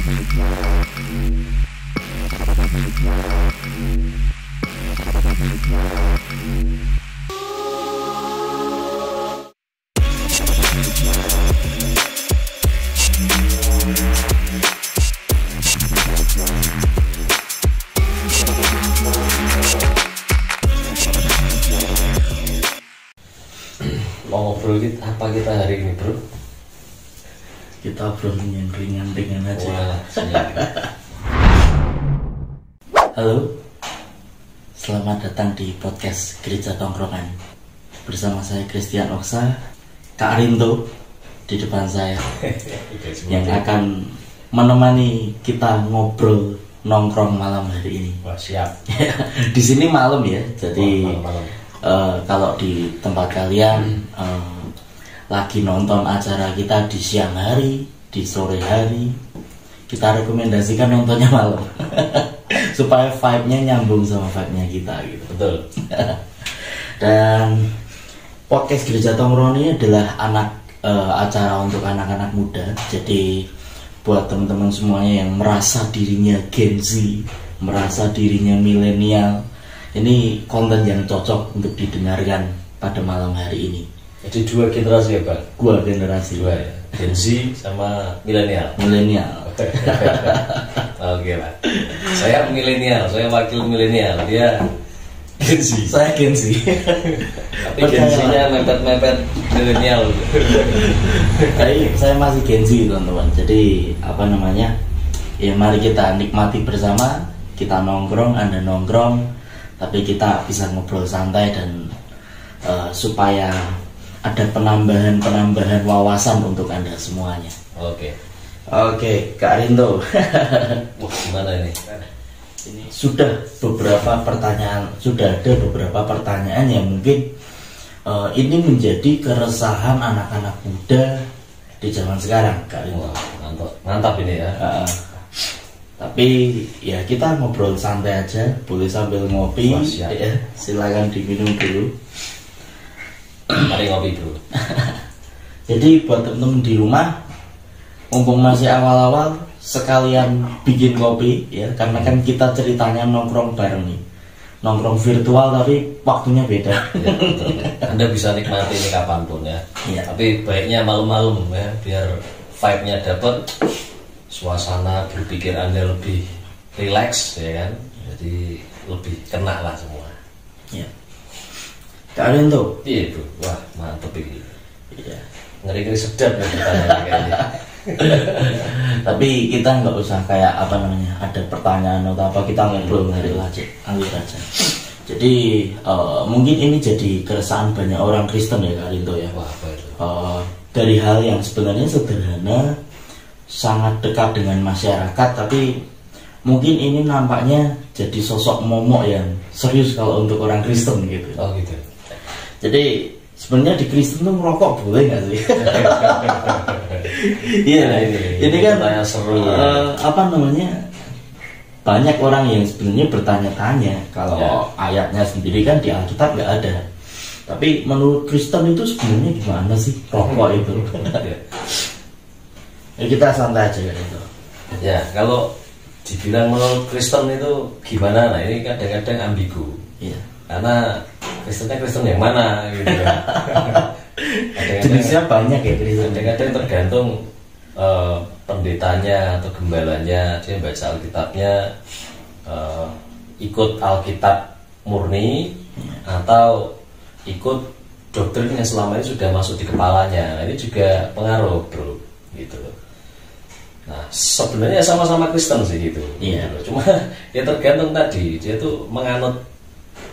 Mau ngobrol apa kita hari ini, bro? Kita obrolin yang ringan-ringan aja. Wah, Halo, selamat datang di podcast Gereja Tongkrongan. Bersama saya Christian Oksa, Kak Rinto di depan saya yang akan menemani kita ngobrol nongkrong malam hari ini. Wah, siap. Di sini malam ya, jadi malam. Kalau di tempat kalian lagi nonton acara kita di siang hari, di sore hari, kita rekomendasikan nontonnya malam supaya vibe-nya nyambung sama vibe-nya kita gitu. Betul. Dan podcast Gereja Tongkrongan ini adalah acara untuk anak-anak muda. Jadi buat teman-teman semuanya yang merasa dirinya Gen Z, merasa dirinya milenial, ini konten yang cocok untuk didengarkan pada malam hari ini. Jadi dua generasi ya, Pak? Dua generasi. Dua ya, Gen Z sama milenial. Milenial. Oke, Pak. Saya milenial, saya wakil milenial. Dia Gen Z. Saya Gen Z. Tapi Gen Z-nya mepet-mepet milenial. Tapi saya masih Gen Z, teman-teman. Jadi apa namanya? Ya mari kita nikmati bersama. Kita nongkrong, Anda nongkrong, tapi kita bisa ngobrol santai dan supaya ada penambahan wawasan untuk Anda semuanya. Oke, Kak Rinto. Wah, gimana ini? Ini sudah ada beberapa pertanyaan yang mungkin ini menjadi keresahan anak-anak muda di zaman sekarang, Kak Rinto. Wah, mantap ini ya. Tapi ya kita ngobrol santai aja, boleh sambil ngopi. Wah, ya, silakan diminum dulu. Mari ngopi, bro. Jadi buat temen-temen di rumah, mumpung masih awal-awal, sekalian bikin kopi ya, karena kan kita ceritanya nongkrong bareng nih, nongkrong virtual tapi waktunya beda. Ya, Anda bisa nikmati ini kapanpun ya. Tapi baiknya malam-malam ya, biar vibe-nya dapat, suasana berpikir Anda lebih relax ya kan, jadi lebih kena lah semua. Ya. Kak Rinto. Iya, bro. Wah, mantep ini. Iya. Ngeri-ngeri sedap ya pertanyaannya kayaknya. Tapi kita nggak usah kayak apa namanya, ada pertanyaan atau apa, kita ngobrol ngalir aja. Jadi mungkin ini jadi keresahan banyak orang Kristen ya, Kak Rinto ya. Wah, apa itu? Dari hal yang sebenarnya sederhana, sangat dekat dengan masyarakat, tapi mungkin ini nampaknya jadi sosok momok yang serius kalau untuk orang Kristen gitu. Oh gitu. Jadi sebenarnya di Kristen tuh merokok boleh nggak sih? Iya, ini kan seru. Apa namanya? Banyak orang yang sebenarnya bertanya-tanya kalau ayatnya sendiri kan di Alkitab nggak ada. Tapi menurut Kristen itu sebenarnya gimana sih rokok itu? Ya, kita santai aja gitu. Ya, kalau dibilang menurut Kristen itu gimana? Nah, ini kadang-kadang ambigu. Iya. Karena Kristen yang mana gitu kan. Jenisnya banyak ya Kristen. Kadang-kadang tergantung pendetanya atau gembalanya, dia baca Alkitabnya ikut Alkitab murni atau ikut doktrin yang selama ini sudah masuk di kepalanya. Nah, ini juga pengaruh, bro, gitu loh. Nah, sebenarnya sama-sama Kristen sih gitu. Iya. Cuma ya tergantung tadi, dia tuh menganut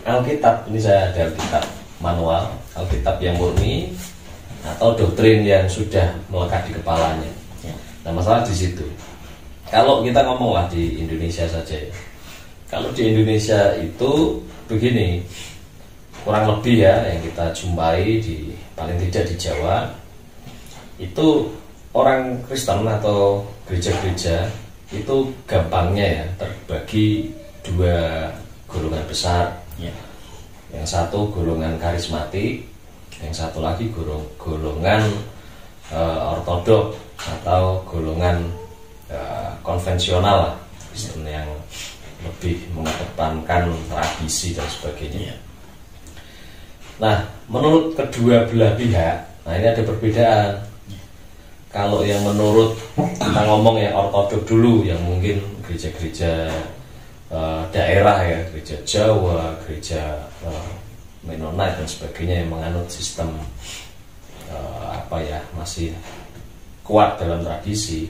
Alkitab. Ini saya ada Alkitab manual, Alkitab yang murni, atau doktrin yang sudah melekat di kepalanya. Nah, masalah di situ. Kalau kita ngomonglah di Indonesia saja ya. Kalau di Indonesia itu begini, kurang lebih ya yang kita jumpai di paling tidak di Jawa itu orang Kristen atau gereja-gereja itu gampangnya ya terbagi dua golongan besar. Yang satu golongan karismatik, yang satu lagi golongan ortodok atau golongan konvensional lah, Kristen yang lebih mengedepankan tradisi dan sebagainya. Nah, menurut kedua belah pihak, nah ini ada perbedaan. Kalau yang menurut kita ngomong yang ortodok dulu, yang mungkin gereja-gereja daerah ya, gereja Jawa, gereja Mennonite dan sebagainya yang menganut sistem masih kuat dalam tradisi.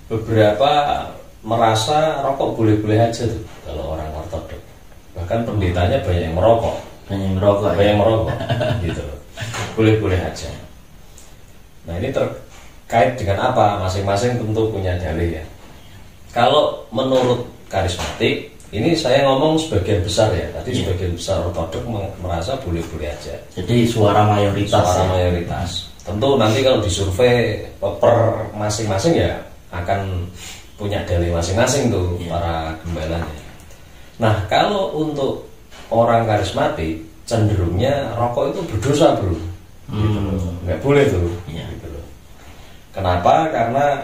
Beberapa merasa rokok boleh-boleh aja tuh kalau orang ortodok. Bahkan pendetanya banyak yang merokok. Banyak yang merokok gitu. Boleh-boleh aja. Nah, ini terkait dengan apa? Masing-masing tentu punya dalil ya. Kalau menurut karismatik, ini saya ngomong sebagian besar ya. Tadi sebagian besar ortodok merasa boleh-boleh aja. Jadi suara mayoritas. Tentu nanti kalau disurvei per masing-masing ya akan punya dalil masing-masing tuh para gembalanya. Nah, kalau untuk orang karismatik cenderungnya rokok itu berdosa bro, gitu loh. Nggak boleh tuh, gitu loh. Kenapa? Karena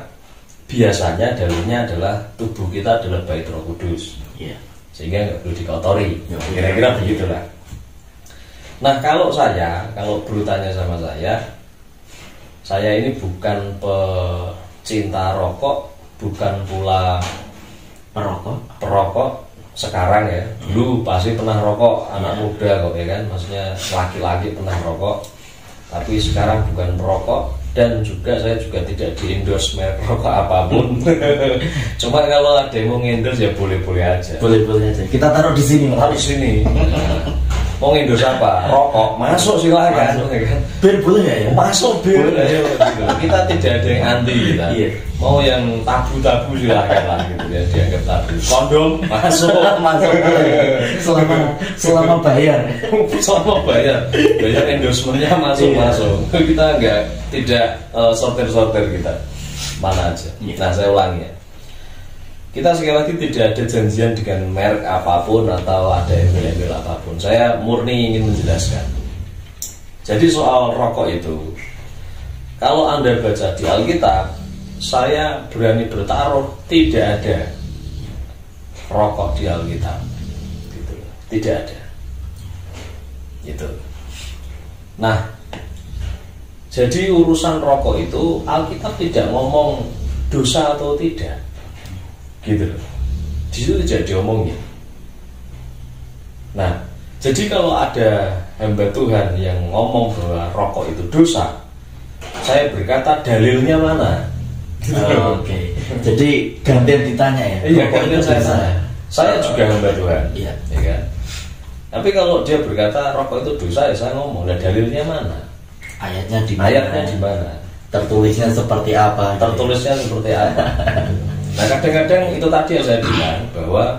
biasanya dalilnya adalah tubuh kita adalah bait Roh Kudus, sehingga nggak perlu dikotori. Kira-kira begitulah. Nah, kalau bro tanya sama saya ini bukan pecinta rokok, bukan pula perokok. Sekarang ya, dulu pasti pernah rokok, anak muda kok ya kan, maksudnya laki-laki pernah rokok, tapi sekarang bukan perokok, dan juga saya juga tidak di-endorse merek rokok apapun. Cuma kalau ada yang mau endorse ya boleh-boleh aja. Kita taruh di sini. Mau endorse apa? Rokok, masuk silakan. Bir boleh ya? Masuk bir. Kita tidak ada yang anti kita. Mau yang tabu-tabu silakan lah gitu ya, dianggap tabu. Kondom masuk. Selama bayar. Bayar endorsementnya masuk. Kita tidak sortir kita. Mana aja. Nah, saya ulangi ya. Kita sekali lagi tidak ada janjian dengan merek apapun atau ada embel-embel apapun. Saya murni ingin menjelaskan. Jadi soal rokok itu, kalau Anda baca di Alkitab, saya berani bertaruh tidak ada rokok di Alkitab. Gitu. Tidak ada. Gitu. Nah, jadi urusan rokok itu Alkitab tidak ngomong dosa atau tidak. Gitu loh. Di situ tidak diomongin. Nah, jadi kalau ada hamba Tuhan yang ngomong bahwa rokok itu dosa, saya berkata dalilnya mana? Oke. Jadi gantian ditanya ya. Iya, gantian saya juga hamba Tuhan. Iya. Ya kan? Tapi kalau dia berkata rokok itu dosa, ya saya ngomong, nah dalilnya mana? Ayatnya di mana? Tertulisnya seperti apa? Nah, kadang-kadang itu tadi yang saya bilang, bahwa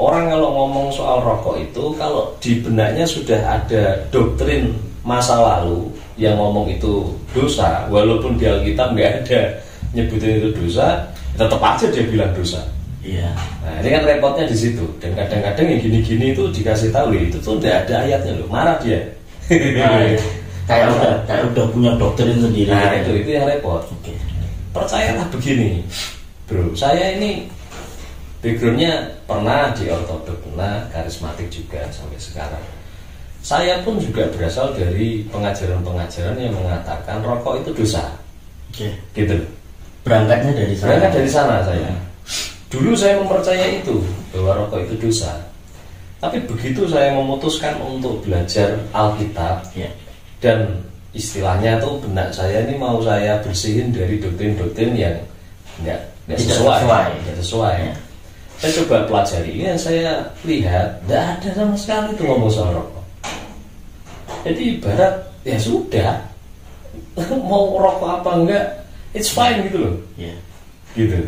orang kalau ngomong soal rokok itu, kalau di benaknya sudah ada doktrin masa lalu yang ngomong itu dosa, walaupun di Alkitab nggak ada nyebutin itu dosa, tetap aja dia bilang dosa. Nah, ini kan repotnya di situ. Dan kadang-kadang yang gini-gini itu dikasih tahu, itu tuh nggak ada ayatnya loh, marah dia. Kayak udah punya doktrin sendiri. Nah, itu yang repot. Percayalah begini, bro, saya ini backgroundnya pernah di ortodok, pernah karismatik juga sampai sekarang. Saya pun juga berasal dari pengajaran-pengajaran yang mengatakan rokok itu dosa. Gitu. Berangkat dari sana saya. Dulu saya mempercayai itu, bahwa rokok itu dosa. Tapi begitu saya memutuskan untuk belajar Alkitab, dan istilahnya tuh benak saya ini mau saya bersihin dari doktrin-doktrin yang nggak sesuai. Saya coba pelajari ini, yang saya lihat tidak ada sama sekali tuh ngomong soal rokok. Jadi ibarat ya sudah, mau rokok apa enggak, it's fine gitu loh. Gitu.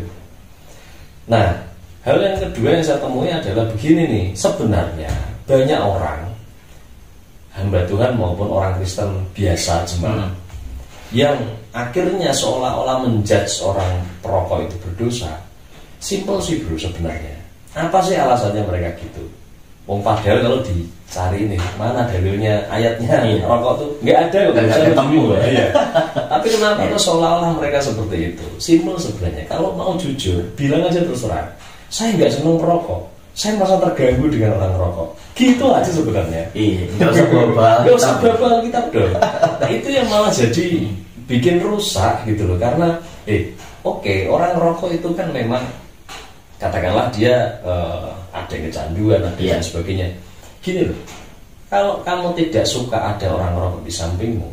Nah, hal yang kedua yang saya temui adalah begini nih, sebenarnya banyak orang, hamba Tuhan maupun orang Kristen biasa jemaat, yang akhirnya seolah-olah menjudge orang perokok itu berdosa. Simple sih bro sebenarnya. Apa sih alasannya mereka gitu? Wong padahal kalau dicari nih mana dalilnya ayatnya rokok tuh nggak ada kok, nggak ketemu ya. Tapi kenapa tuh seolah-olah mereka seperti itu? Simpel sebenarnya. Kalau mau jujur, bilang aja terus terang. Saya nggak senang merokok. Saya merasa terganggu dengan orang rokok. Gitu aja sebenarnya. Iya, nggak usah global. Nggak usah global kita dong. Nah itu yang malah jadi bikin rusak gitu loh. Karena oke, orang rokok itu kan memang katakanlah dia ada kecanduan dan sebagainya. Gini loh, kalau kamu tidak suka ada orang rokok di sampingmu,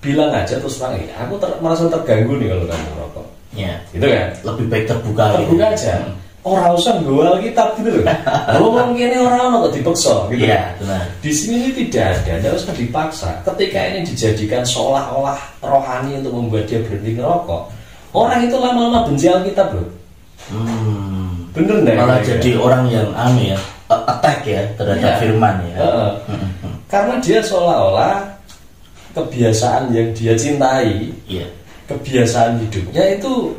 bilang aja terus terang, aku merasa terganggu nih kalau kamu rokok. Ya, gitu kan? Lebih baik terbuka aja. Orang usah jual kitab gitu loh. Kalau mungkin orang kok dipaksa gitu. Iya, benar. Di sini ini tidak usah dipaksa. Ketika ini dijadikan seolah-olah rohani untuk membuat dia berhenti ngerokok, orang itu lama-lama benci Alkitab loh. Bener nggak? Malah jadi orang yang aneh ya, attack ya terhadap firman ya. Karena dia seolah-olah kebiasaan yang dia cintai, kebiasaan hidupnya itu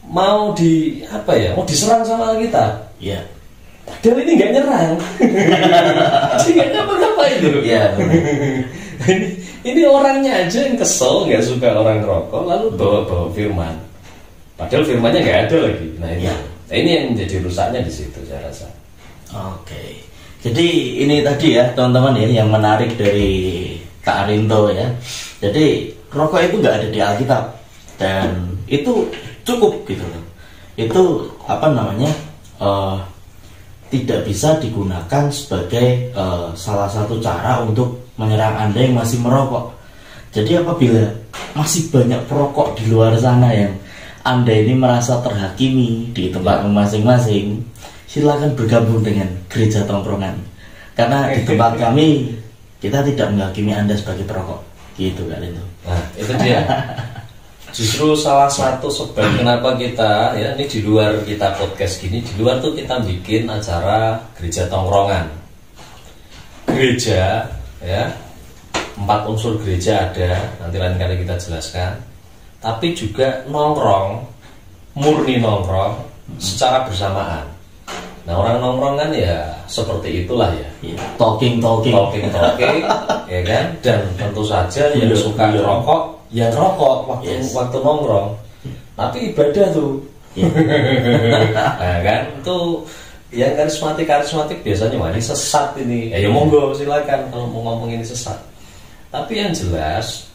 mau mau diserang sama Alkitab. Iya. Padahal ini nggak nyerang. Jadi nggak apa-apa itu. Iya. Ini orangnya aja yang kesel, nggak suka orang rokok, lalu bawa firman. Padahal firmannya nggak ada lagi. Nah ini yang menjadi rusaknya di situ saya rasa. Oke. Jadi ini tadi ya teman-teman ya yang menarik dari Kak Arinto ya. Jadi rokok itu nggak ada di Alkitab dan itu cukup gitu loh. Itu tidak bisa digunakan sebagai salah satu cara untuk menyerang Anda yang masih merokok. Jadi apabila masih banyak perokok di luar sana yang Anda ini merasa terhakimi di tempat masing-masing, silakan bergabung dengan gereja tongkrongan. Karena di tempat kami kita tidak menghakimi Anda sebagai perokok. Gitu kan itu. Nah, itu dia. Justru salah satu sebab kenapa kita ini di luar kita podcast gini, di luar tuh kita bikin acara gereja tongkrongan. Gereja 4 unsur gereja ada, nanti lain kali kita jelaskan. Tapi juga nongkrong, murni nongkrong secara bersamaan. Nah orang nongkrong kan ya seperti itulah ya, talking ya kan. Dan tentu saja yang suka rokok ya rokok waktu nongkrong, tapi ibadah tuh. Nah kan tuh yang karismatik biasanya ini sesat ini. Ya monggo silakan kalau mau ngomong ini sesat. Tapi yang jelas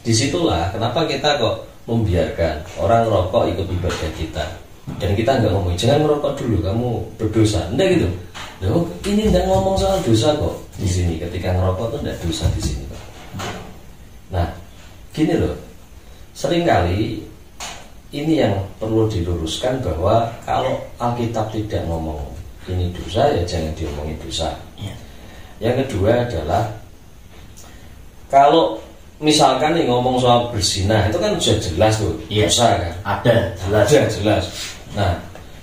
disitulah kenapa kita kok membiarkan orang rokok ikut ibadah kita. Dan kita nggak ngomong jangan merokok dulu, kamu berdosa, enggak gitu. Loh, ini nggak ngomong soal dosa kok di sini. Ketika ngerokok tuh enggak dosa di sini kok. Nah, gini loh, seringkali ini yang perlu diluruskan bahwa kalau Alkitab tidak ngomong ini dosa ya jangan diomongin dosa. Yang kedua adalah kalau misalkan nih ngomong soal berzinah itu kan sudah jelas tuh dosa kan? Ada jelas. Nah,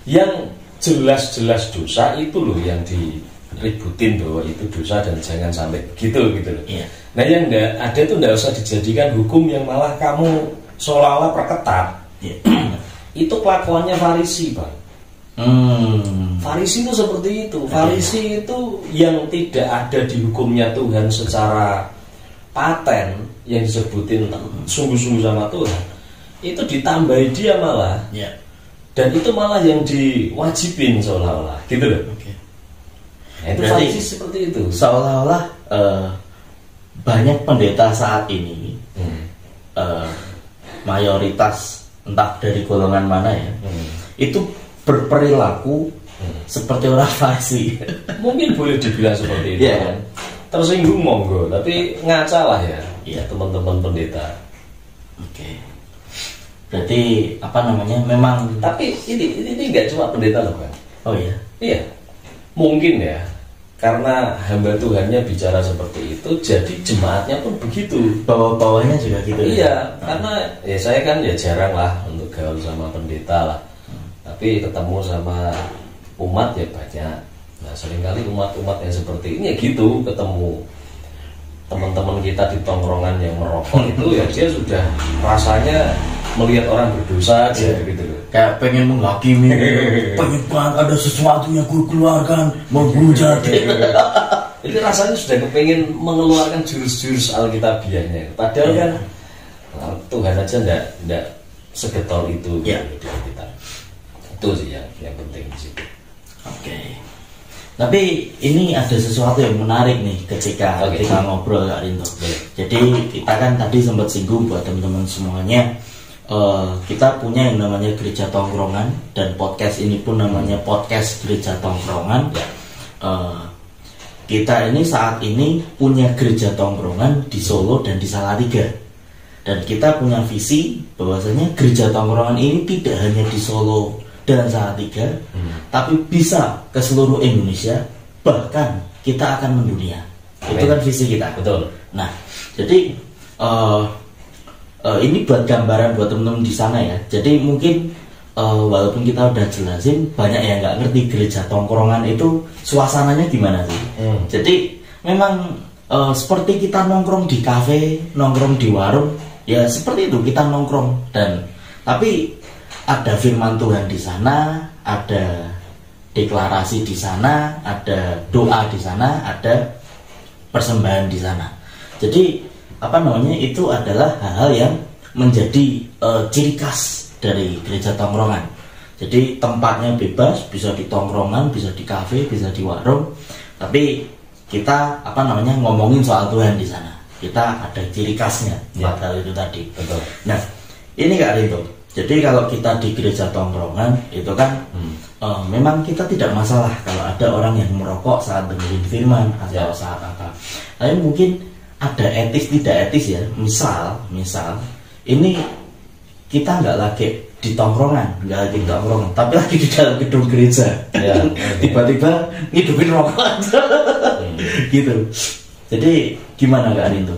yang jelas-jelas dosa itu loh yang diributin bahwa itu dosa dan jangan sampai begitu gitu loh. Nah, yang ada tuh enggak usah dijadikan hukum yang malah kamu seolah-olah perketat. Itu kelakuannya Farisi, Bang. Farisi itu seperti itu. Farisi itu yang tidak ada di hukumnya Tuhan secara paten yang disebutin sungguh-sungguh sama Tuhan, itu ditambahi dia malah. Dan itu malah yang diwajibin seolah-olah gitu loh. Nah, itu Farisi seperti itu. Seolah-olah banyak pendeta saat ini mayoritas entah dari golongan mana ya, itu berperilaku seperti orang Farisi. Mungkin boleh dibilang seperti itu kan. Tersinggung monggo, tapi ngaca lah ya teman-teman pendeta. Berarti memang. Tapi ini nggak cuma pendeta loh kan. Oh iya. Iya. Mungkin ya, karena hamba Tuhannya bicara seperti itu, jadi jemaatnya pun begitu. Bawah-bawahnya juga gitu. Iya, karena ya saya kan ya jarang lah untuk gaul sama pendeta lah. Tapi ketemu sama umat ya banyak. Nah seringkali umat-umat yang seperti ini ya gitu, ketemu teman-teman kita di tongkrongan yang merokok itu ya dia sudah rasanya melihat orang berdosa aja gitu loh. Kayak pengen menghakimi, pengen banget ada sesuatu yang gue keluarkan, mau gue jadi. Jadi rasanya sudah kepingin mengeluarkan jurus-jurus Alkitabiahnya. Padahal kan Tuhan aja enggak segetol itu di kita. Itu sih yang penting di situ. Oke. Tapi ini ada sesuatu yang menarik nih ketika kita ngobrol Kak Rinto. Jadi kita kan tadi sempat singgung buat teman-teman semuanya, kita punya yang namanya Gereja Tongkrongan, dan podcast ini pun namanya podcast Gereja Tongkrongan. Kita ini saat ini punya gereja tongkrongan di Solo dan di Salatiga, dan kita punya visi bahwasanya gereja tongkrongan ini tidak hanya di Solo dan Salatiga, tapi bisa ke seluruh Indonesia, bahkan kita akan mendunia. Amin. Itu kan visi kita. Betul. Nah, jadi ini buat gambaran buat teman-teman di sana ya. Jadi mungkin walaupun kita udah jelasin, banyak yang nggak ngerti gereja tongkrongan itu suasananya gimana sih. Jadi memang seperti kita nongkrong di kafe, nongkrong di warung, ya seperti itu kita nongkrong. Dan tapi ada firman Tuhan di sana, ada deklarasi di sana, ada doa di sana, ada persembahan di sana. Jadi itu adalah hal-hal yang menjadi ciri khas dari gereja tongkrongan. Jadi tempatnya bebas, bisa di tongkrongan, bisa di kafe, bisa di warung. Tapi kita ngomongin soal Tuhan di sana. Kita ada ciri khasnya, hal itu tadi. Betul. Nah, ini Kak Rinto. Jadi kalau kita di gereja tongkrongan itu kan memang kita tidak masalah kalau ada orang yang merokok saat dengerin firman atau saat apa. Tapi mungkin ada etis tidak etis ya. Misal ini kita nggak lagi di tongkrongan, tapi lagi di dalam gedung gereja. Tiba-tiba ngidupin rokok aja, gitu. Jadi gimana Kak Rinto?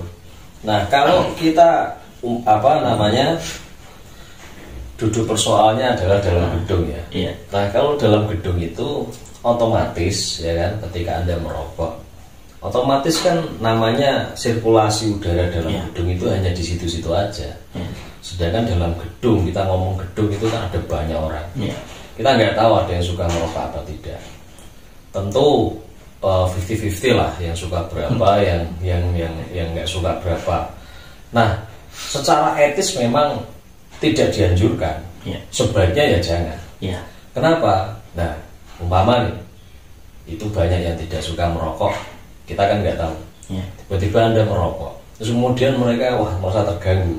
Nah, kalau kita duduk persoalannya adalah dalam gedung ya. Iya. Nah, kalau dalam gedung itu otomatis ya kan, ketika Anda merokok, otomatis kan namanya sirkulasi udara dalam gedung itu hanya di situ-situ aja. Sedangkan dalam gedung, kita ngomong gedung itu kan ada banyak orang. Kita nggak tahu ada yang suka merokok atau tidak. Tentu 50-50 lah, yang suka berapa, yang nggak suka berapa. Nah, secara etis memang tidak dianjurkan. Sebaiknya ya jangan. Kenapa? Nah, umpama nih, itu banyak yang tidak suka merokok, kita kan nggak tahu. Tiba-tiba Anda merokok, terus kemudian mereka merasa terganggu.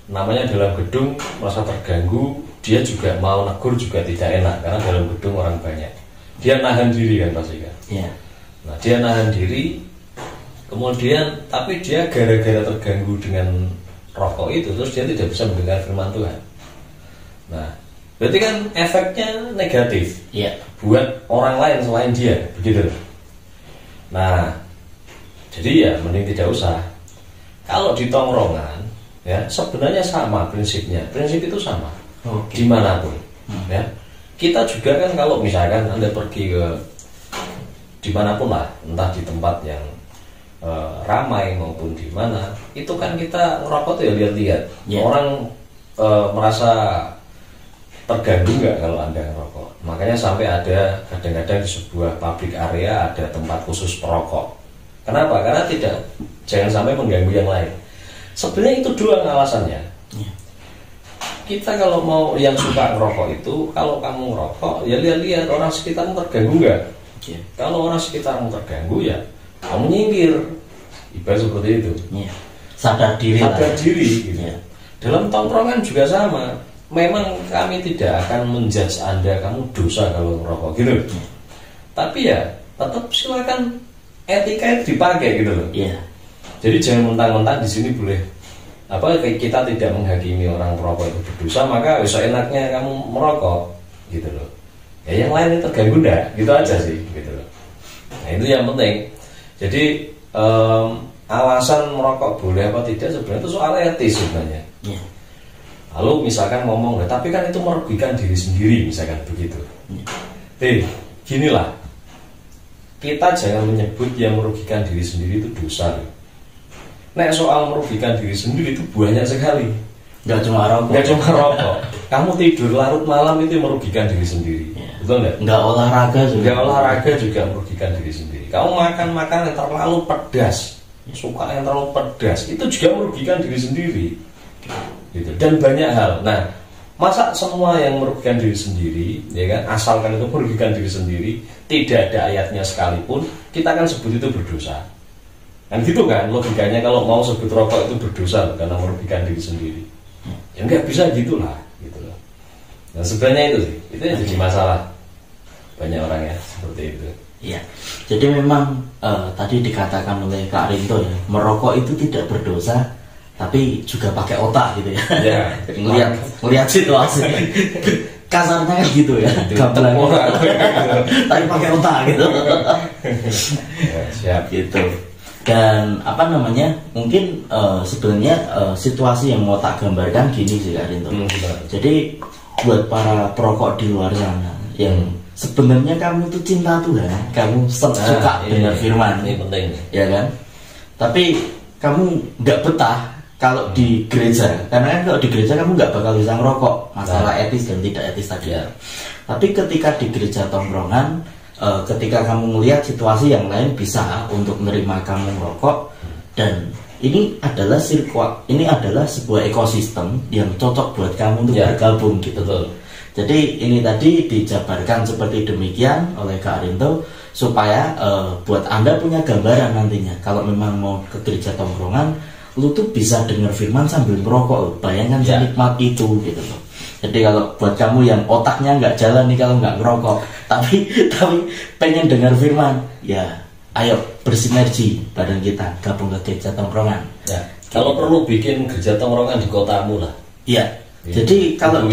Namanya dalam gedung merasa terganggu, dia juga mau negur juga tidak enak karena dalam gedung orang banyak. Dia nahan diri kan pasti kan. Nah, dia nahan diri, kemudian tapi dia gara-gara terganggu dengan rokok itu, terus dia tidak bisa mendengar firman Tuhan. Nah, berarti kan efeknya negatif buat orang lain selain dia, begitu. Nah, jadi ya mending tidak usah. Kalau di tongkrongan ya sebenarnya sama prinsipnya, prinsip itu sama dimanapun. Ya, kita juga kan kalau misalkan Anda pergi ke dimanapun lah, entah di tempat yang ramai maupun di mana, itu kan kita ngerokok tuh ya lihat-lihat orang merasa terganggu nggak kalau Anda ngerokok. Makanya sampai ada kadang-kadang di sebuah public area ada tempat khusus perokok. Kenapa? Karena jangan sampai mengganggu yang lain. Sebenarnya itu doang alasannya. Kita kalau mau yang suka ngerokok itu, kalau kamu ngerokok ya lihat-lihat orang sekitarmu terganggu nggak. Kalau orang sekitarmu terganggu ya kamu nyingkir. Ibarat seperti itu. Sadar diri. Gitu. Dalam tongkrongan juga sama. Memang kami tidak akan menjudge Anda kamu dosa kalau ngerokok gitu. Tapi ya tetap silakan etika itu dipakai gitu loh. Jadi jangan mentang-mentang di sini boleh kita tidak menghakimi orang perokok itu berdosa, maka enaknya kamu merokok gitu loh. Ya yang lain itu terganggu enggak? Gitu aja sih gitu loh. Nah, itu yang penting. Jadi alasan merokok boleh apa tidak sebenarnya itu soal etis sebenarnya. Lalu misalkan ngomong, tapi kan itu merugikan diri sendiri misalkan begitu. Ginilah, kita jangan menyebut yang merugikan diri sendiri itu dosa. Nek soal merugikan diri sendiri itu banyak sekali. Nggak cuma rokok. Kamu tidur larut malam itu merugikan diri sendiri, betul nggak? Nggak olahraga juga. Nggak olahraga juga merugikan diri sendiri. Kamu makan makanan yang terlalu pedas, suka yang terlalu pedas, itu juga merugikan diri sendiri. Gitu. Dan banyak hal. Nah, masa semua yang merugikan diri sendiri, ya kan? Asalkan itu merugikan diri sendiri, tidak ada ayatnya sekalipun, kita akan sebut itu berdosa. Kan gitu kan logikanya, kalau mau sebut rokok itu berdosa karena merugikan diri sendiri. Ya nggak bisa gitulah, gitu loh. Nah sebenarnya itu sih, itu yang jadi masalah banyak orang ya seperti itu. Iya. Jadi memang tadi dikatakan oleh Kak Rinto ya, merokok itu tidak berdosa, tapi juga pakai otak gitu ya. Ya. ngelihat situasi. Kasarnya kan gitu ya. Gambarannya. Tapi pakai otak gitu. Ya, siap gitu. Dan apa namanya, mungkin sebenarnya situasi yang mau tak gambarkan gini sih Kak Rinto. Jadi buat para perokok di luar sana yang sebenarnya kamu itu cinta Tuhan, kamu suka dengar firman, ini penting, ya kan? Tapi kamu nggak betah kalau di gereja, karena kan kalau di gereja kamu nggak bakal bisa ngerokok, masalah etis dan tidak etis tadi. Tapi ketika di gereja tongkrongan, ketika kamu melihat situasi yang lain bisa untuk menerima kamu merokok, dan ini adalah ini adalah sebuah ekosistem yang cocok buat kamu untuk bergabung gitu. Betul. Jadi ini tadi dijabarkan seperti demikian oleh Kak Rinto supaya buat Anda punya gambaran nantinya kalau memang mau ke gereja tongkrongan, lu tuh bisa dengar firman sambil merokok. Bayangkan senikmat itu gitu loh. Jadi kalau buat kamu yang otaknya nggak jalan nih kalau nggak ngerokok, tapi pengen dengar firman, ya ayo bersinergi badan kita gabung ke gereja tongkrongan. Ya. Kalau perlu bikin gereja tongkrongan di kotamu lah. Iya. Jadi kalau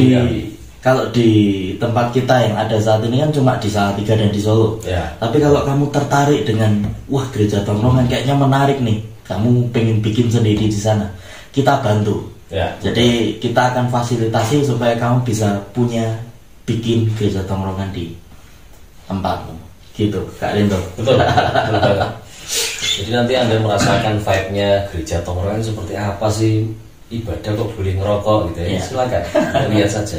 di tempat kita yang ada saat ini kan cuma di Salatiga dan di Solo. Ya. Tapi kalau kamu tertarik dengan wah gereja tongkrongan kayaknya menarik nih, kamu pengen bikin sendiri di sana, kita bantu. Ya. Jadi kita akan fasilitasi supaya kamu bisa bikin gereja tongkrongan di tempatmu. Gitu, Kak Rinto. Betul. Jadi nanti Anda merasakan vibe-nya gereja tongkrongan seperti apa sih, ibadah kok boleh ngerokok gitu ya. Silakan lihat saja.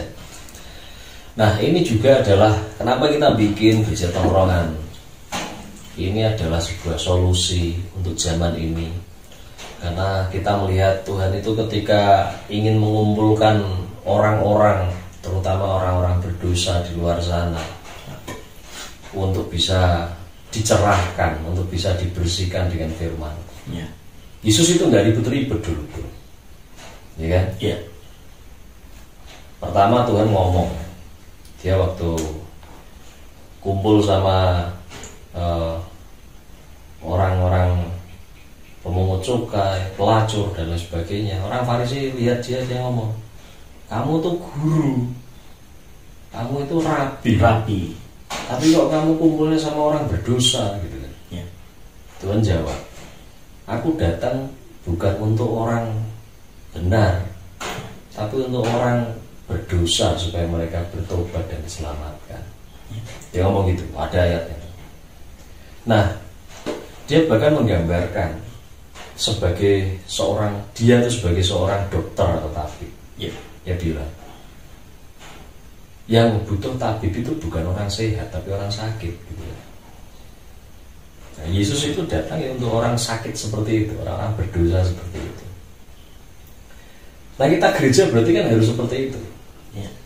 Nah ini juga adalah kenapa kita bikin gereja tongkrongan. Ini adalah sebuah solusi untuk zaman ini, karena kita melihat Tuhan itu ketika ingin mengumpulkan orang-orang, terutama orang-orang berdosa di luar sana, untuk bisa dicerahkan, untuk bisa dibersihkan dengan firman. Yesus itu nggak ribet-ribet dulu, bro. Ya kan? Iya. Pertama Tuhan ngomong, dia waktu kumpul sama orang-orang pemungut cukai, pelacur dan lain sebagainya, orang Farisi lihat dia ngomong, kamu tuh guru, kamu itu rabi, tapi kok kamu kumpulnya sama orang berdosa gitu kan? Tuhan jawab, aku datang bukan untuk orang benar, tapi untuk orang berdosa supaya mereka bertobat dan diselamatkan. Dia ngomong gitu, ada ayatnya. Nah, dia bahkan menggambarkan dia itu sebagai seorang dokter atau tabib. Dia bilang, yang butuh tabib itu bukan orang sehat tapi orang sakit gitu. Nah, Yesus itu datang ya untuk orang sakit seperti itu, orang berdosa seperti itu. Nah kita gereja berarti kan harus seperti itu.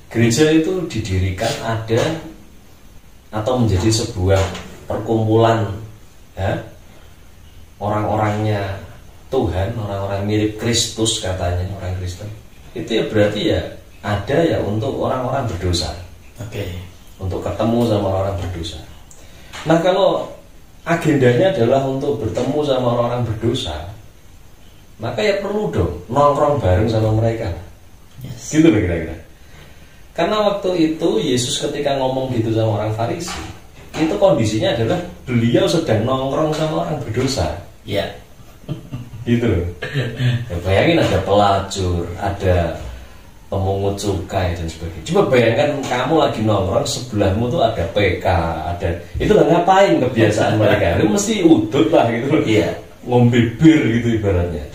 Gereja itu didirikan ada atau menjadi sebuah perkumpulan orang-orangnya Tuhan, orang-orang mirip Kristus katanya, orang Kristen. Itu ya berarti ya ada ya untuk orang-orang berdosa. Untuk ketemu sama orang berdosa. Nah kalau agendanya adalah untuk bertemu sama orang-orang berdosa, maka ya perlu dong nongkrong bareng sama mereka. Gitu loh kira-kira. Karena waktu itu Yesus ketika ngomong gitu sama orang Farisi, itu kondisinya adalah beliau sedang nongkrong sama orang berdosa. Gitu loh. Ya, bayangin ada pelacur, ada pemungut cukai dan sebagainya. Coba bayangkan kamu lagi nongkrong, sebelahmu tuh ada PK, ada itu lah ngapain kebiasaan mereka? Itu mesti udut lah gitu loh. Ngombe bir gitu ibaratnya.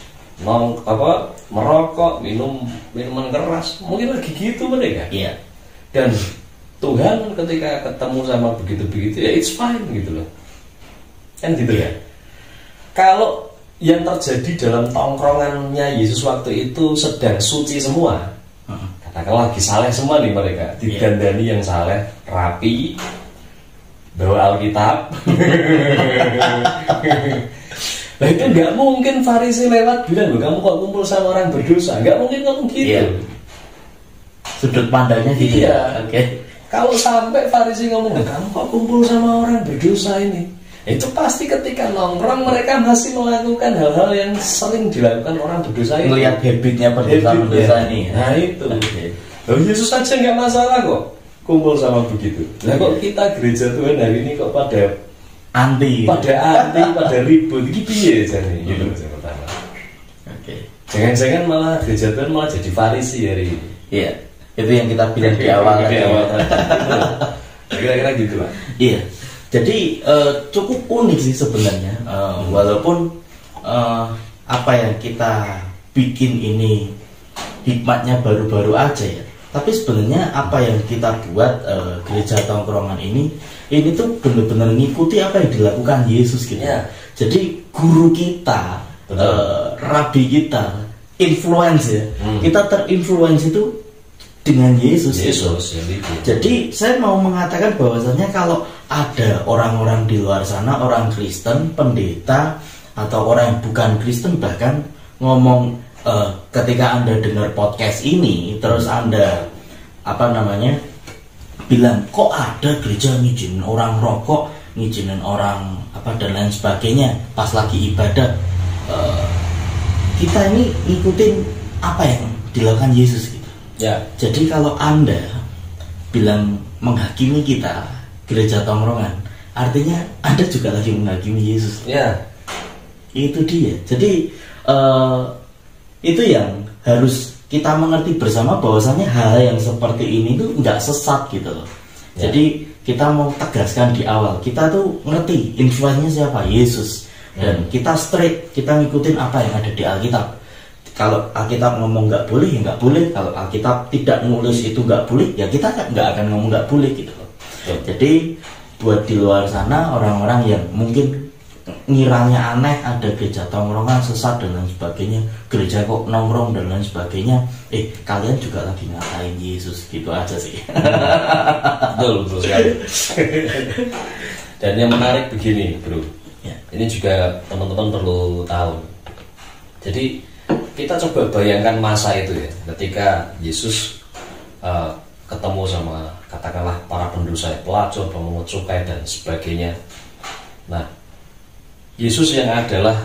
merokok, minum minuman keras, mungkin lagi gitu mereka. Iya. Dan Tuhan ketika ketemu sama begitu-begitu ya it's fine gitu loh. Kan gitu ya. Kalau yang terjadi dalam tongkrongannya Yesus waktu itu sedang suci semua, katakanlah lagi saleh semua nih mereka, digandani yang saleh, rapi, bawa Alkitab. Nah itu nggak mungkin Farisi lewat bilang, loh kamu kok kumpul sama orang berdosa, nggak mungkin ngomong gitu. Sudut pandangnya gitu. Oke. Kalau sampai Farisi ngomong, kamu kok kumpul sama orang berdosa ini, itu pasti ketika nongkrong mereka masih melakukan hal-hal yang sering dilakukan orang berdosa itu. Melihat habitnya berdosa ini. Nah itu. Loh, Yesus aja nggak masalah kok kumpul sama begitu. Nah kok kita gereja Tuhan hari ini kok pada anti, pada ribut gitu ya jadi. Gitu yang pertama. Oke. Jangan-jangan malah gereja Tuhan malah jadi Farisi hari ini. Iya. Itu yang kita bilang di awal tadi. Kira-kira gitu lah. Iya. Jadi cukup unik sih sebenarnya, walaupun apa yang kita bikin ini hikmatnya baru-baru aja ya, tapi sebenarnya apa yang kita buat gereja tongkrongan ini tuh benar-benar ngikuti apa yang dilakukan Yesus gitu. Ya. Jadi guru kita, rabi kita, influence ya, kita terinfluence itu dengan Yesus. Jadi saya mau mengatakan bahwasanya kalau ada orang-orang di luar sana, orang Kristen, pendeta atau orang yang bukan Kristen bahkan ngomong ketika Anda dengar podcast ini terus Anda bilang kok ada gereja ngizinin orang rokok, ngizinin orang dan lain sebagainya pas lagi ibadah, kita ini ngikutin apa yang dilakukan Yesus. Ya. Jadi kalau Anda bilang menghakimi kita gereja tongkrongan, artinya Anda juga lagi menghakimi Yesus. Ya. Itu dia. Jadi itu yang harus kita mengerti bersama bahwasanya hal yang seperti ini tuh nggak sesat gitu loh. Ya. Jadi kita mau tegaskan di awal, kita tuh ngerti influence-nya siapa, Yesus. Dan kita straight, kita ngikutin apa yang ada di Alkitab. Kalau Alkitab ngomong nggak boleh, ya nggak boleh. Kalau Alkitab tidak nulis itu nggak boleh, ya kita nggak akan ngomong nggak boleh gitu loh. Jadi buat di luar sana orang-orang yang mungkin ngiranya aneh, ada gereja tongkrongan sesat dan lain sebagainya, gereja kok nongkrong dan lain sebagainya, kalian juga lagi ngatain Yesus, gitu aja sih. Betul sekali. Dan yang menarik begini bro, ini juga teman-teman perlu tahu. Jadi kita coba bayangkan masa itu ya, ketika Yesus ketemu sama katakanlah para pendosa, pelacur, pemungut cukai dan sebagainya. Nah, Yesus yang adalah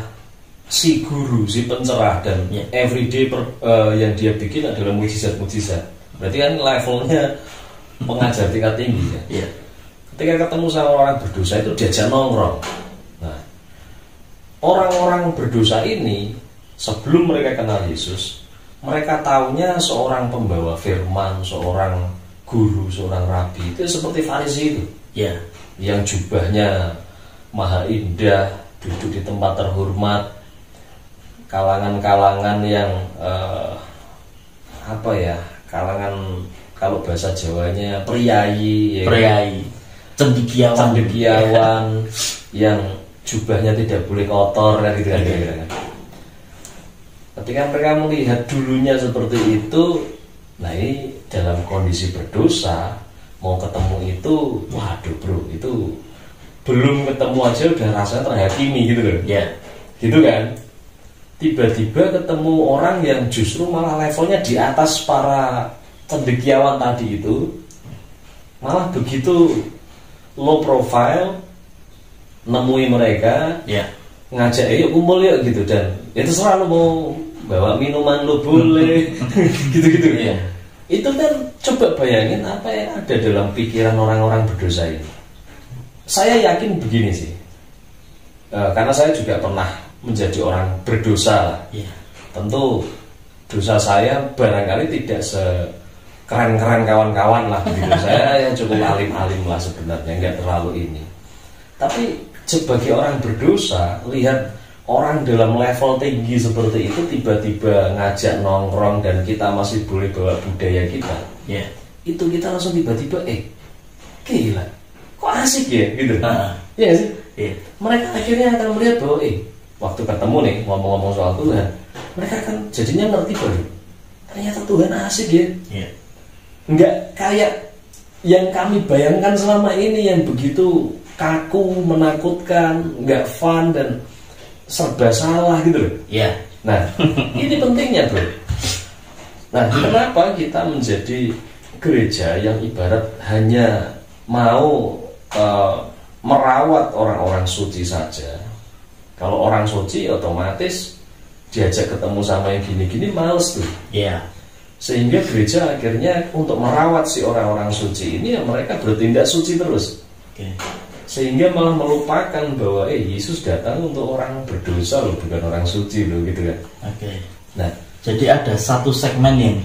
si guru, si pencerah dan everyday yang dia bikin adalah mujizat-mujizat. Berarti kan levelnya pengajar tingkat tinggi ya. Ketika ketemu sama orang berdosa itu diajak nongkrong. Nah, orang-orang berdosa ini sebelum mereka kenal Yesus, mereka taunya seorang pembawa firman, seorang guru, seorang rabi. Itu seperti Farisi itu, yang jubahnya maha indah, duduk di tempat terhormat, kalangan-kalangan yang kalangan kalau bahasa Jawanya priayi, cendekiawan, yang jubahnya tidak boleh kotor kan gitu kan. Ketika mereka melihat dulunya seperti itu, nah ini dalam kondisi berdosa mau ketemu itu, waduh bro, itu belum ketemu aja udah rasanya terhakimi gitu loh. Gitu kan. Tiba-tiba ketemu orang yang justru malah levelnya di atas para cendekiawan tadi itu, malah begitu low profile, nemui mereka, ngajak yuk kumpul yuk gitu, dan itu selalu mau bawa minuman lo boleh gitu-gitu. Itu kan coba bayangin apa yang ada dalam pikiran orang-orang berdosa ini. Saya yakin begini sih, karena saya juga pernah menjadi orang berdosa lah. Tentu dosa saya barangkali tidak sekeren-keren kawan-kawan lah begitu. Saya yang cukup alim-alim lah sebenarnya, nggak terlalu ini. Tapi sebagai orang berdosa, lihat orang dalam level tinggi seperti itu tiba-tiba ngajak nongkrong dan kita masih boleh bawa budaya kita, itu kita langsung tiba-tiba gila, kok asik ya gitu. Iya sih. Mereka akhirnya akan melihat bahwa waktu ketemu nih ngomong-ngomong soal Tuhan, mereka akan jadinya ngerti bahwa ternyata Tuhan asik ya. Nggak kayak yang kami bayangkan selama ini yang begitu kaku, menakutkan, nggak fun dan serba salah gitu loh. Nah, ini pentingnya bro. Nah, kenapa kita menjadi gereja yang ibarat hanya mau merawat orang-orang suci saja? Kalau orang suci otomatis diajak ketemu sama yang gini-gini males tuh. Sehingga gereja akhirnya untuk merawat si orang-orang suci ini ya mereka bertindak suci terus. Sehingga malah melupakan bahwa Yesus datang untuk orang berdosa loh, bukan orang suci loh gitu kan. Nah, jadi ada satu segmen yang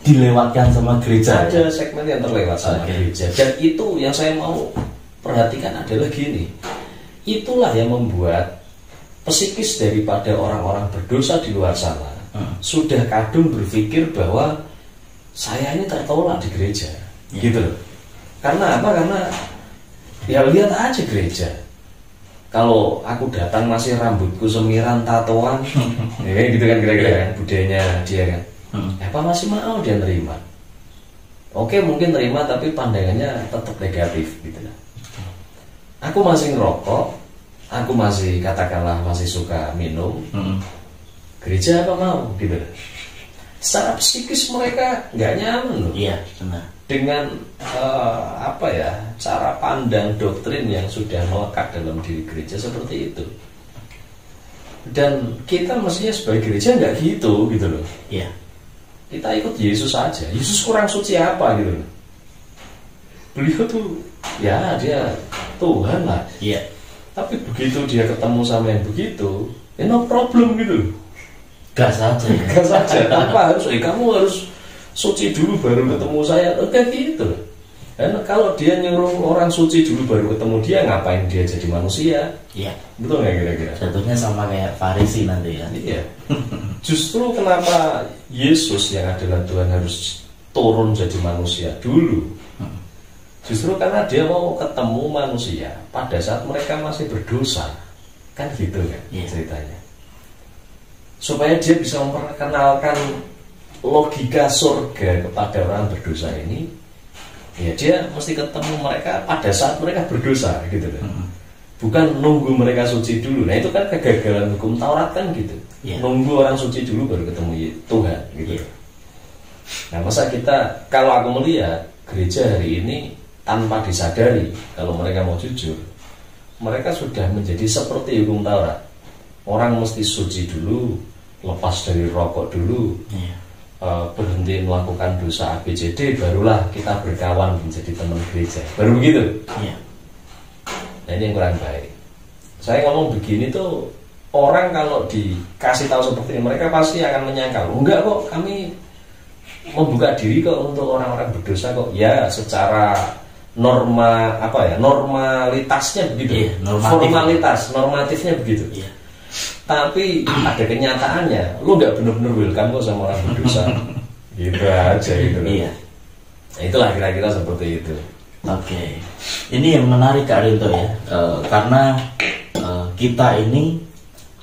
dilewatkan sama gereja. Ada segmen yang terlewat sama gereja. Dan itu yang saya mau perhatikan adalah gini. Itulah yang membuat psikis daripada orang-orang berdosa di luar sana sudah kadung berpikir bahwa saya ini tertolak di gereja, gitu loh. Karena apa? Karena ya lihat aja gereja. Kalau aku datang masih rambutku semiran, tatoan, ya gitu kan kira-kira kan budayanya dia kan. Apa masih mau dia nerima? Oke, mungkin nerima tapi pandangannya tetap negatif gitu lah. Aku masih ngerokok, aku masih katakanlah masih suka minum. Gereja apa mau gitu loh. Secara psikis mereka nggak nyaman loh. Dengan cara pandang doktrin yang sudah melekat dalam diri gereja seperti itu. Dan kita mestinya sebagai gereja nggak gitu loh. Kita ikut Yesus aja. Yesus kurang suci apa gitu loh. Beliau tuh ya dia Tuhan lah. Tapi begitu dia ketemu sama yang begitu, no problem gitu loh. Gas saja. Tanpa harus kamu harus suci dulu baru ketemu saya. Kayak gitu loh. Dan kalau dia nyuruh orang suci dulu baru ketemu dia, ngapain dia jadi manusia? Betul nggak kira-kira? Jatuhnya sama kayak Farisi nanti ya. Justru kenapa Yesus yang adalah Tuhan harus turun jadi manusia dulu? Justru karena dia mau ketemu manusia pada saat mereka masih berdosa. Kan gitu kan ceritanya. Supaya dia bisa memperkenalkan logika surga kepada orang berdosa ini, ya dia mesti ketemu mereka pada saat mereka berdosa gitu kan. Bukan nunggu mereka suci dulu. Nah itu kan kegagalan hukum Taurat kan gitu. Nunggu orang suci dulu baru ketemu Tuhan gitu. Nah masa kita, kalau aku melihat gereja hari ini tanpa disadari, kalau mereka mau jujur, mereka sudah menjadi seperti hukum Taurat. Orang mesti suci dulu, lepas dari rokok dulu, berhenti melakukan dosa ABCD, barulah kita berkawan menjadi teman gereja. Baru begitu. Nah ini yang kurang baik. Saya ngomong begini tuh, orang kalau dikasih tahu seperti ini, mereka pasti akan menyangkal, enggak kok, kami membuka diri kok untuk orang-orang berdosa kok. Ya secara normalitasnya begitu, normatifnya begitu. Tapi ada kenyataannya, lu nggak benar-benar welcome kok sama orang berdosa. Gitu aja gitu. Nah, itulah kira-kira seperti itu. Ini yang menarik Kak Rinto ya, karena kita ini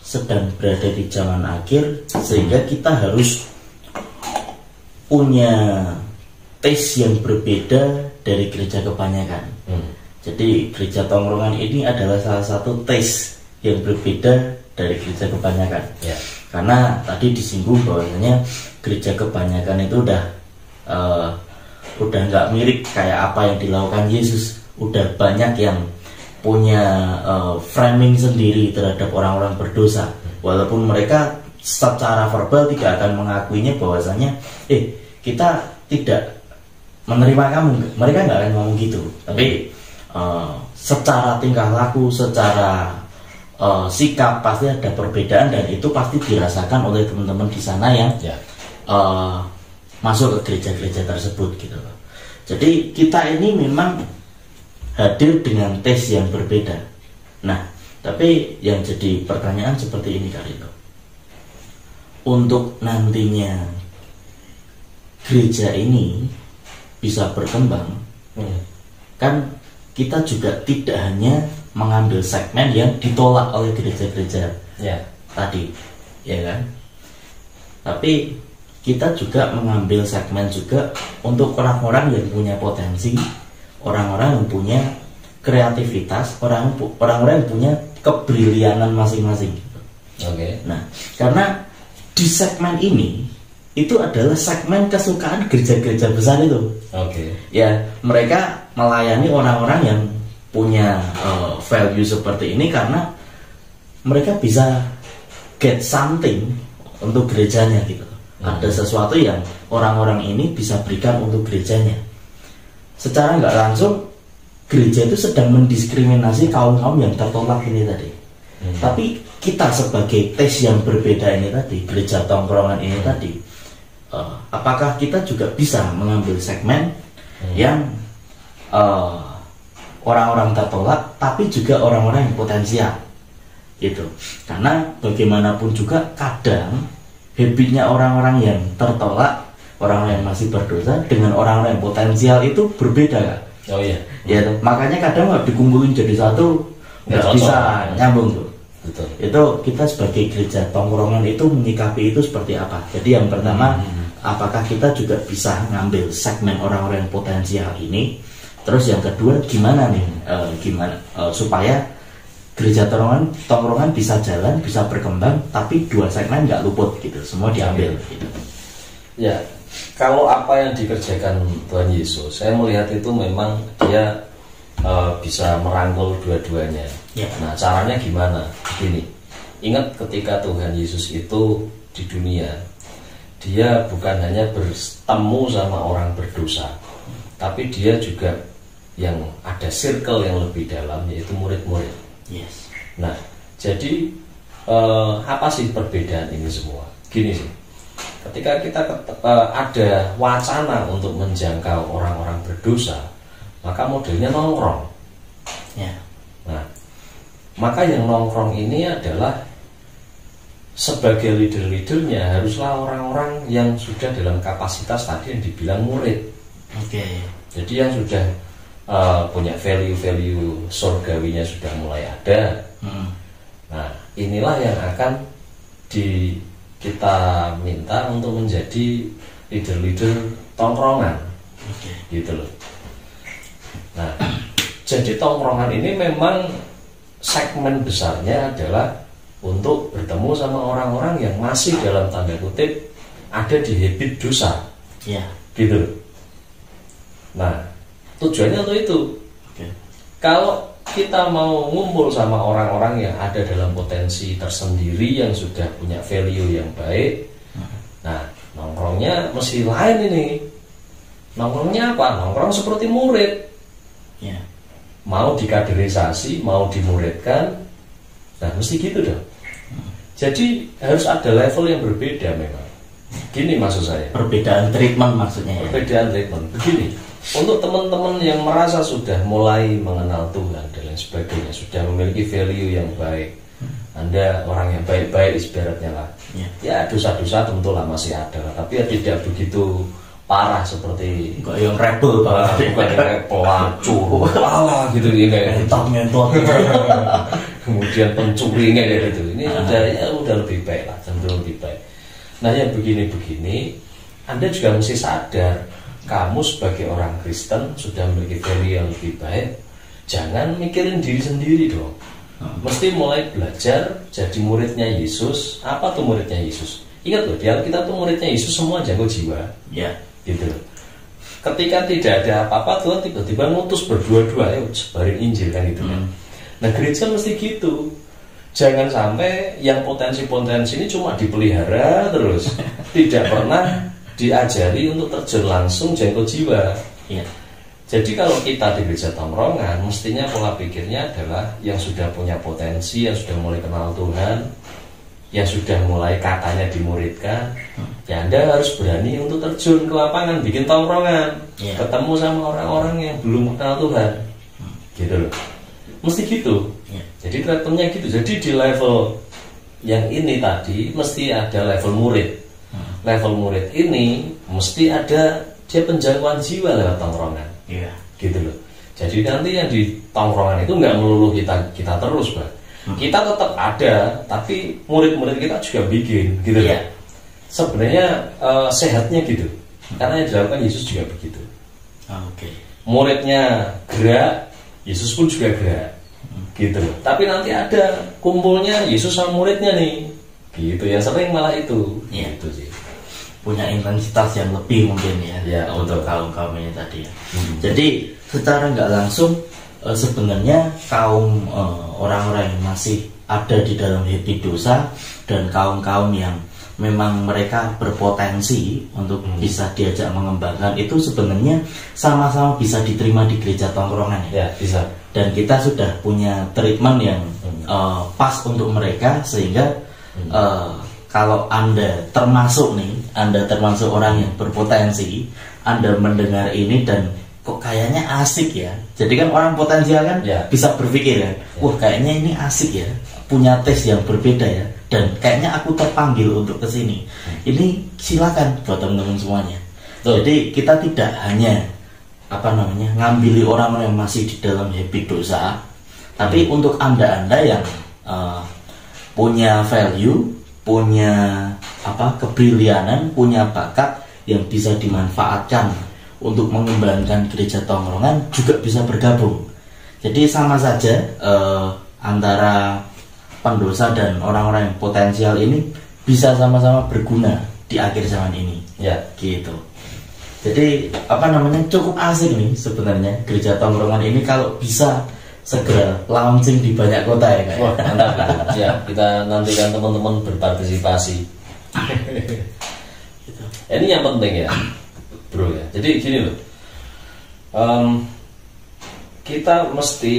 sedang berada di zaman akhir, sehingga kita harus punya taste yang berbeda dari gereja kebanyakan. Jadi gereja tongkrongan ini adalah salah satu taste yang berbeda dari gereja kebanyakan. Karena tadi disinggung bahwasanya gereja kebanyakan itu udah nggak mirip kayak apa yang dilakukan Yesus. Udah banyak yang punya framing sendiri terhadap orang-orang berdosa, walaupun mereka secara verbal tidak akan mengakuinya bahwasanya kita tidak menerima kamu. Mereka nggak akan ngomong gitu, tapi secara tingkah laku, secara sikap pasti ada perbedaan, dan itu pasti dirasakan oleh teman-teman di sana yang masuk ke gereja-gereja tersebut gitu loh. Jadi kita ini memang hadir dengan tes yang berbeda. Nah, Tapi yang jadi pertanyaan seperti ini Kak Rito, untuk nantinya gereja ini bisa berkembang, kan kita juga tidak hanya mengambil segmen yang ditolak oleh gereja-gereja tadi, ya kan? Tapi kita juga mengambil segmen juga untuk orang-orang yang punya potensi, orang-orang yang punya kreativitas, orang-orang yang punya kebrilianan masing-masing. Nah, karena di segmen ini itu adalah segmen kesukaan gereja-gereja besar itu. Ya, mereka melayani orang-orang yang punya value seperti ini karena mereka bisa get something untuk gerejanya gitu. Ada sesuatu yang orang-orang ini bisa berikan untuk gerejanya. Secara nggak langsung gereja itu sedang mendiskriminasi kaum-kaum yang tertolak ini tadi. Tapi kita sebagai tes yang berbeda ini tadi, gereja tongkrongan ini tadi, apakah kita juga bisa mengambil segmen yang orang-orang tertolak tapi juga orang-orang yang potensial gitu. Karena bagaimanapun juga kadang habitnya orang-orang yang tertolak, orang-orang yang masih berdosa dengan orang-orang yang potensial itu berbeda kan? Ya, makanya kadang nggak dikumpulin jadi satu nggak bisa nyambung tuh. Betul. Itu kita sebagai gereja tongkrongan itu menyikapi itu seperti apa? Jadi yang pertama, apakah kita juga bisa ngambil segmen orang-orang yang potensial ini? Terus yang kedua, gimana nih? Supaya gereja tongkrongan bisa jalan, bisa berkembang, tapi dua segmen nggak luput gitu, semua diambil. Gitu. Ya, kalau apa yang dikerjakan Tuhan Yesus, saya melihat itu memang dia bisa merangkul dua-duanya. Nah, caranya gimana? Begini, ingat ketika Tuhan Yesus itu di dunia, dia bukan hanya bertemu sama orang berdosa, tapi dia juga yang ada circle yang lebih dalam, yaitu murid-murid. Nah, jadi apa sih perbedaan ini semua? Gini sih, ketika kita ada wacana untuk menjangkau orang-orang berdosa, maka modelnya nongkrong. Nah, maka yang nongkrong ini adalah sebagai leader-leadernya haruslah orang-orang yang sudah dalam kapasitas tadi yang dibilang murid. Jadi yang sudah punya value-value surgawinya sudah mulai ada. Nah, inilah yang akan kita minta untuk menjadi leader-leader tongkrongan, gitu loh. Nah, jadi tongkrongan ini memang segmen besarnya adalah untuk bertemu sama orang-orang yang masih dalam tanda kutip ada di habit dosa, gitu loh. Nah, tujuannya untuk itu. Kalau kita mau ngumpul sama orang-orang yang ada dalam potensi tersendiri yang sudah punya value yang baik, nah nongkrongnya mesti lain ini. Nongkrongnya apa? Nongkrong seperti murid. Mau dikaderisasi, mau dimuridkan, nah mesti gitu dong. Jadi harus ada level yang berbeda memang. Gini maksud saya. Perbedaan treatment maksudnya. Perbedaan treatment. Begini. Untuk teman-teman yang merasa sudah mulai mengenal Tuhan dan lain sebagainya, sudah memiliki value yang baik, Anda orang yang baik-baik ibaratnya lah. Ya dosa-dosa tentulah masih ada, tapi ya tidak begitu parah seperti enggak yang rebel bukan yang pelacur, gitu ini mentok. Kemudian pencuri kayak gitu. Ini udah lebih baik lah, cenderung lebih baik. Nah, yang begini-begini, Anda juga mesti sadar, kamu sebagai orang Kristen sudah memiliki value yang lebih baik. Jangan mikirin diri sendiri dong. Mesti mulai belajar jadi muridnya Yesus. Apa tuh muridnya Yesus? Ingat loh, di Alkitab tuh muridnya Yesus semua jago jiwa. Gitu. Ketika tidak ada apa-apa, Tuhan tiba-tiba ngutus berdua-dua, ayo sebarin Injil kan gitu kan. Nah, gereja mesti gitu. Jangan sampai yang potensi-potensi ini cuma dipelihara terus, tidak pernah diajari untuk terjun langsung jangkau jiwa. Jadi kalau kita di gereja tongkrongan, mestinya pola pikirnya adalah yang sudah punya potensi, yang sudah mulai kenal Tuhan, yang sudah mulai katanya dimuridkan, ya Anda harus berani untuk terjun ke lapangan, bikin tongkrongan, ketemu sama orang-orang yang belum kenal Tuhan, gitu loh. mesti gitu. Jadi treatmentnya gitu. Jadi di level yang ini tadi mesti ada level murid. Level murid ini mesti ada dia penjangkauan jiwa lewat tongkrongan. Gitu loh. Jadi nanti yang di tongkrongan itu nggak melulu kita terus, Pak. Kita tetap ada, tapi murid-murid kita juga bikin, gitu loh. Sebenarnya sehatnya gitu. Karena yang dilakukan Yesus juga begitu. Muridnya gerak, Yesus pun juga gerak, gitu loh. Tapi nanti ada kumpulnya Yesus sama muridnya nih, gitu. Yang sering malah itu, gitu sih. Punya intensitas yang lebih mungkin ya untuk kaum ini tadi ya. Jadi secara nggak langsung sebenarnya kaum orang-orang yang masih ada di dalam happy dosa dan kaum-kaum yang memang mereka berpotensi untuk bisa diajak mengembangkan itu sebenarnya sama-sama bisa diterima di gereja tongkrongan ya bisa. Dan kita sudah punya treatment yang pas untuk mereka sehingga kalau Anda termasuk orang yang berpotensi, Anda mendengar ini dan kok kayaknya asik ya. Jadi kan orang potensial kan bisa berpikir ya, wah kayaknya ini asik ya, punya tes yang berbeda ya, dan kayaknya aku terpanggil untuk kesini. Ini silakan buat teman-teman semuanya. Jadi kita tidak hanya ngambil orang-orang yang masih di dalam happy dosa, tapi untuk anda yang punya value, punya kebrilianan, punya bakat yang bisa dimanfaatkan untuk mengembangkan gereja tongkrongan juga bisa bergabung. Jadi sama saja antara pendosa dan orang-orang yang potensial ini bisa sama-sama berguna di akhir zaman ini. Gitu. Jadi cukup asik nih sebenarnya gereja tongkrongan ini kalau bisa segera launching di banyak kota ya Kak. Wah, mantap. Ya, kita nantikan teman-teman berpartisipasi. Gitu. Ini yang penting ya, bro ya. Jadi gini loh, kita mesti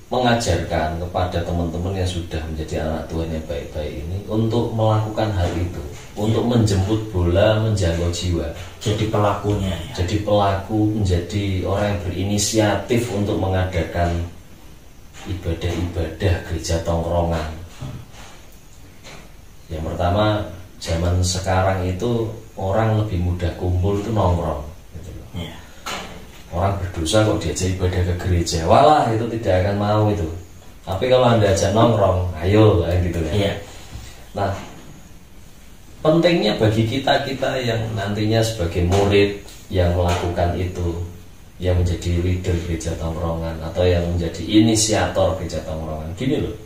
mengajarkan kepada teman-teman yang sudah menjadi anak Tuhan yang baik-baik ini untuk melakukan hal itu, untuk menjemput bola, menjangkau jiwa. Jadi pelakunya ya. Jadi pelaku, menjadi orang yang berinisiatif untuk mengadakan ibadah-ibadah gereja tongkrongan. Yang pertama, zaman sekarang itu orang lebih mudah kumpul itu nongkrong gitu loh. Orang berdosa kok diajak ibadah ke gereja, walah itu tidak akan mau itu. Tapi kalau Anda ajak nongkrong, ayo gitu ya. Nah, pentingnya bagi kita yang nantinya sebagai murid yang melakukan itu, yang menjadi leader gereja tongkrongan atau yang menjadi inisiator gereja tongkrongan. Gini loh,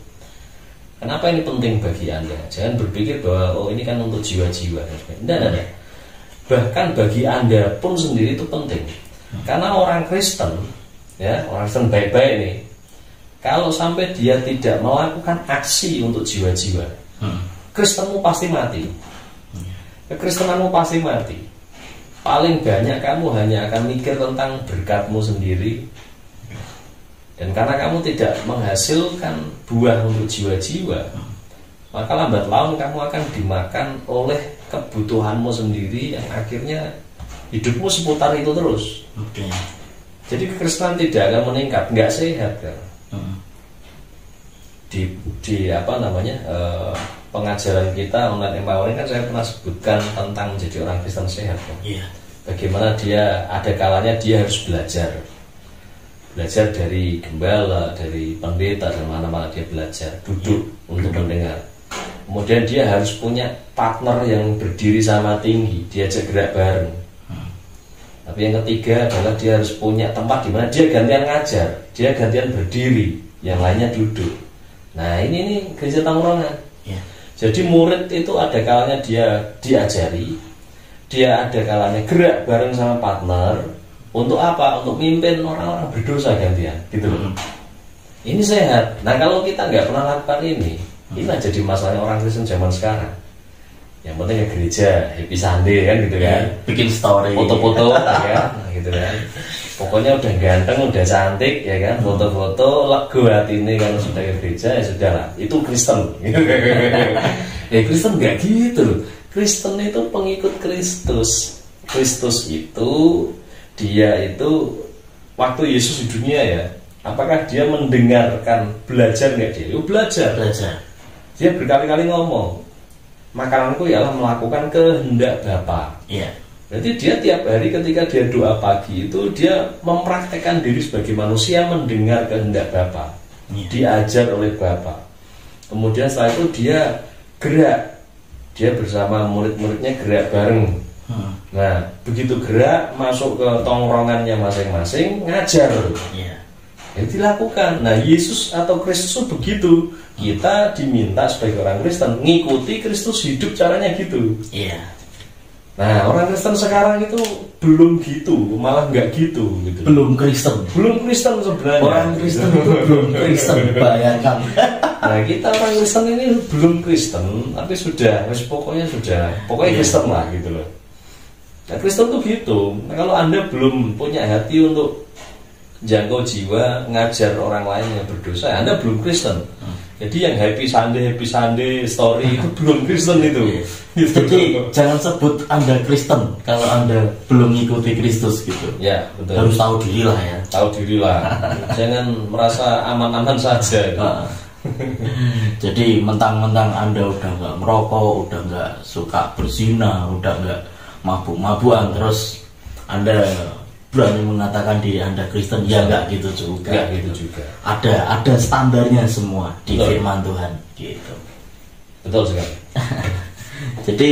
kenapa ini penting bagi Anda? Jangan berpikir bahwa ini kan untuk jiwa-jiwa. Tidak. Bahkan bagi Anda pun sendiri itu penting. Karena orang Kristen, orang Kristen baik-baik nih, kalau sampai dia tidak melakukan aksi untuk jiwa-jiwa, Kristenmu pasti mati. Kekristenanmu pasti mati. Paling banyak kamu hanya akan mikir tentang berkatmu sendiri. Dan karena kamu tidak menghasilkan buah untuk jiwa-jiwa, maka lambat laun kamu akan dimakan oleh kebutuhanmu sendiri yang akhirnya hidupmu seputar itu terus. Jadi kekristenan tidak akan meningkat, nggak sehat kan? Di pengajaran kita online empowering kan saya pernah sebutkan tentang menjadi orang Kristen sehat kan? Bagaimana dia ada kalanya dia harus belajar dari gembala, dari pendeta, dan mana-mana dia belajar, duduk untuk mendengar. Kemudian dia harus punya partner yang berdiri sama tinggi, diajak gerak bareng. Tapi yang ketiga adalah dia harus punya tempat di mana dia gantian ngajar, dia gantian berdiri, yang lainnya duduk. Nah ini gereja tongkrongan. Jadi murid itu ada kalanya dia diajari, dia ada kalanya gerak bareng sama partner. Untuk apa? Untuk mimpin orang-orang berdosa gantian, gitu loh. Ini sehat. Nah kalau kita nggak pernah lakukan ini jadi masalahnya orang Kristen zaman sekarang. Yang penting ke gereja, happy Sunday kan gitu kan. Bikin story, foto-foto ya, gitu kan. Pokoknya udah ganteng, udah cantik ya kan, foto-foto, lega hati ini kalau sudah ke gereja ya sudah lah. Itu Kristen. Kristen nggak gitu loh. Kristen itu pengikut Kristus. Kristus itu dia itu waktu Yesus di dunia ya, Apakah dia mendengarkan, belajar nggak dia? Belajar. Dia berkali-kali ngomong, makananku ialah melakukan kehendak Bapa. Iya. Berarti dia tiap hari ketika dia doa pagi itu dia mempraktekkan diri sebagai manusia mendengar kehendak Bapa. Iya. Diajar oleh Bapa. Kemudian setelah itu dia gerak. Dia bersama murid-muridnya gerak bareng. Nah, begitu gerak masuk ke tongkrongannya masing-masing ngajar. Iya. Itu dilakukan. Nah, Yesus atau Kristus itu begitu. Kita diminta sebagai orang Kristen ngikuti Kristus hidup caranya gitu. Iya. Nah, orang Kristen sekarang itu belum gitu, malah nggak gitu. Belum Kristen sebenarnya. Orang Kristen itu belum Kristen, bayangkan. Nah, kita orang Kristen ini belum Kristen, tapi pokoknya Kristen lah gitu loh. Nah, Kristen tuh gitu. Nah, kalau Anda belum punya hati untuk jangkau jiwa, ngajar orang lain yang berdosa, Anda belum Kristen. Jadi yang happy Sunday story itu belum Kristen itu. Jadi jangan sebut Anda Kristen kalau Anda belum mengikuti Kristus gitu. Ya, betul. Harus tahu diri lah ya. Tahu diri lah. Jangan merasa aman-aman saja. Jadi mentang-mentang Anda udah nggak merokok, udah nggak suka berzina, udah nggak mabuk-mabukan, terus Anda berani mengatakan diri Anda Kristen, ya nggak gitu juga. Nggak gitu juga. Ada standarnya semua di firman Tuhan gitu. Betul sekali. Jadi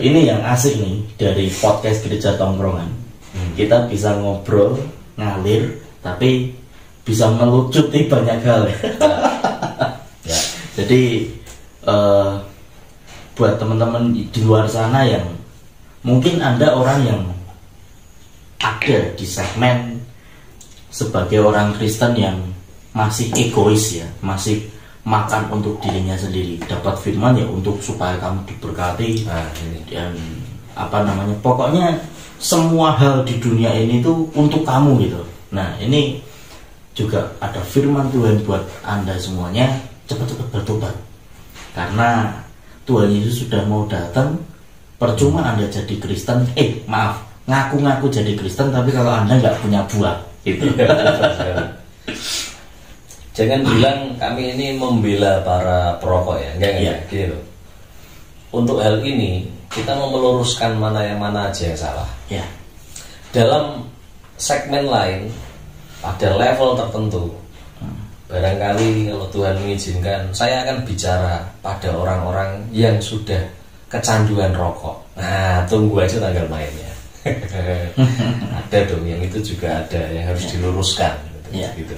ini yang asik nih dari podcast Gereja Tongkrongan. Kita bisa ngobrol ngalir, tapi bisa melucuti banyak hal. Ya. Jadi buat teman-teman di luar sana yang mungkin Anda orang yang ada di segmen sebagai orang Kristen yang masih egois ya, masih makan untuk dirinya sendiri, dapat firman ya untuk supaya kamu diberkati. Dan pokoknya semua hal di dunia ini tuh untuk kamu gitu. Nah, ini juga ada firman Tuhan buat Anda semuanya, cepat-cepat bertobat karena Tuhan Yesus sudah mau datang. Percuma Anda jadi Kristen, ngaku-ngaku jadi Kristen tapi kalau Anda nggak punya buah gitu. Jangan bilang kami ini membela para perokok ya, enggak gitu. Untuk hal ini kita mau meluruskan mana aja yang salah. Ya. Dalam segmen lain pada level tertentu, barangkali kalau Tuhan mengizinkan, saya akan bicara pada orang-orang yang sudah kecanduan rokok. Nah, tunggu aja tanggal mainnya. Ada dong, yang itu juga ada yang harus diluruskan gitu.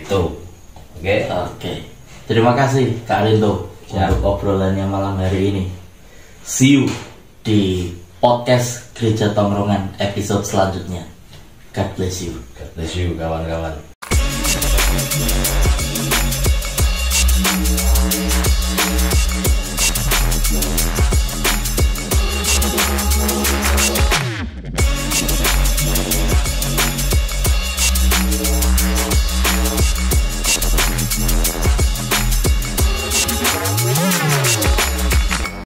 Oke. Terima kasih Kak Rinto untuk obrolannya malam hari ini. See you di podcast Gereja Tongkrongan episode selanjutnya. God bless you kawan-kawan.